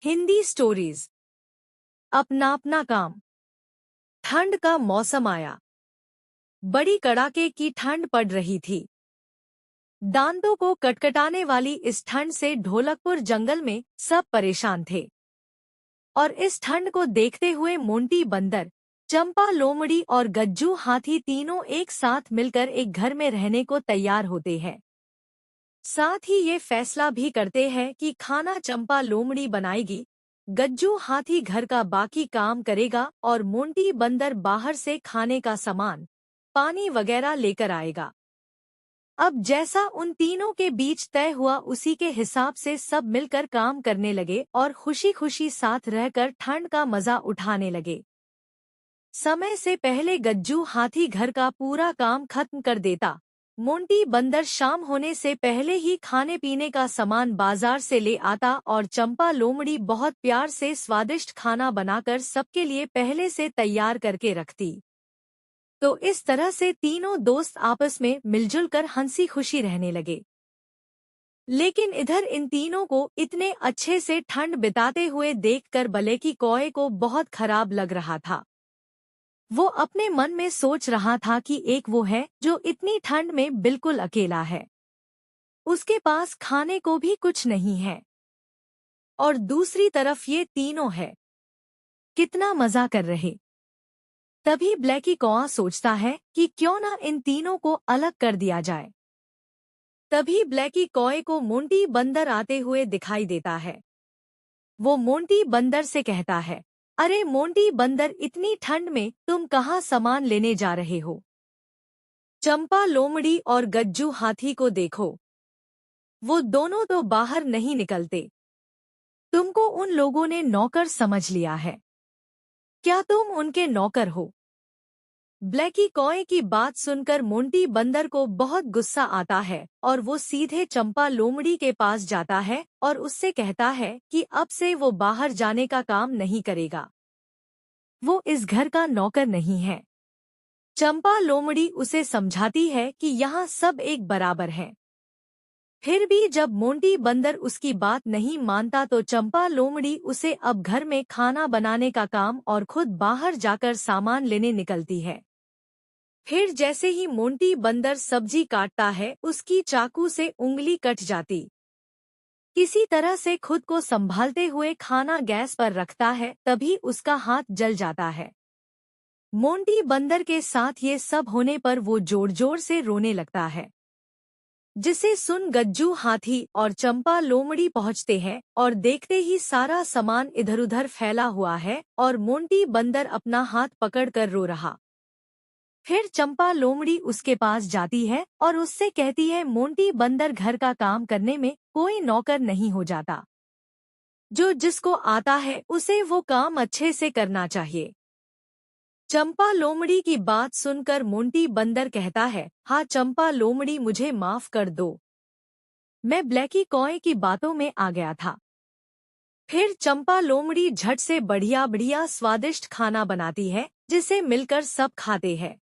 Hindi stories. अपना अपना काम। ठंड का मौसम आया। बड़ी कड़ाके की ठंड पड़ रही थी। दांतों को कटकटाने वाली इस ठंड से ढोलकपुर जंगल में सब परेशान थे। और इस ठंड को देखते हुए मोंटी बंदर, चंपा लोमड़ी और गज्जू हाथी तीनों एक साथ मिलकर एक घर में रहने को तैयार होते हैं। साथ ही ये फैसला भी करते हैं कि खाना चंपा लोमड़ी बनाएगी, गज्जू हाथी घर का बाकी काम करेगा और मोंटी बंदर बाहर से खाने का सामान, पानी वगैरह लेकर आएगा। अब जैसा उन तीनों के बीच तय हुआ उसी के हिसाब से सब मिलकर काम करने लगे और खुशी खुशी साथ रहकर ठंड का मजा उठाने लगे। समय से पहले गज्जू हाथी घर का पूरा काम खत्म कर देता। मोंटी बंदर शाम होने से पहले ही खाने पीने का सामान बाजार से ले आता और चंपा लोमड़ी बहुत प्यार से स्वादिष्ट खाना बनाकर सबके लिए पहले से तैयार करके रखती। तो इस तरह से तीनों दोस्त आपस में मिलजुल कर हंसी खुशी रहने लगे। लेकिन इधर इन तीनों को इतने अच्छे से ठंड बिताते हुए देखकर ब्लैकी कॉय को बहुत खराब लग रहा था। वो अपने मन में सोच रहा था कि एक वो है जो इतनी ठंड में बिल्कुल अकेला है, उसके पास खाने को भी कुछ नहीं है, और दूसरी तरफ ये तीनों है, कितना मजा कर रहे। तभी ब्लैकी कौआ सोचता है कि क्यों ना इन तीनों को अलग कर दिया जाए। तभी ब्लैकी कॉय को मोंटी बंदर आते हुए दिखाई देता है। वो मोंटी बंदर से कहता है, अरे मोंटी बंदर, इतनी ठंड में तुम कहाँ सामान लेने जा रहे हो? चंपा लोमड़ी और गज्जू हाथी को देखो, वो दोनों तो बाहर नहीं निकलते। तुमको उन लोगों ने नौकर समझ लिया है, क्या तुम उनके नौकर हो? ब्लैकी कॉय की बात सुनकर मोंटी बंदर को बहुत गुस्सा आता है और वो सीधे चंपा लोमड़ी के पास जाता है और उससे कहता है कि अब से वो बाहर जाने का काम नहीं करेगा, वो इस घर का नौकर नहीं है। चंपा लोमड़ी उसे समझाती है कि यहाँ सब एक बराबर हैं। फिर भी जब मोंटी बंदर उसकी बात नहीं मानता तो चंपा लोमड़ी उसे अब घर में खाना बनाने का काम और खुद बाहर जाकर सामान लेने निकलती है। फिर जैसे ही मोंटी बंदर सब्जी काटता है उसकी चाकू से उंगली कट जाती। किसी तरह से खुद को संभालते हुए खाना गैस पर रखता है, तभी उसका हाथ जल जाता है। मोंटी बंदर के साथ ये सब होने पर वो जोर जोर से रोने लगता है, जिसे सुन गज्जू हाथी और चंपा लोमड़ी पहुंचते हैं और देखते ही सारा सामान इधर-उधर फैला हुआ है और मोंटी बंदर अपना हाथ पकड़कर रो रहा। फिर चंपा लोमड़ी उसके पास जाती है और उससे कहती है, मोंटी बंदर, घर का काम करने में कोई नौकर नहीं हो जाता, जो जिसको आता है उसे वो काम अच्छे से करना चाहिए। चंपा लोमड़ी की बात सुनकर मोंटी बंदर कहता है, हाँ चंपा लोमड़ी, मुझे माफ कर दो, मैं ब्लैकी कॉय की बातों में आ गया था। फिर चंपा लोमड़ी झट से बढ़िया बढ़िया स्वादिष्ट खाना बनाती है, जिसे मिलकर सब खाते हैं।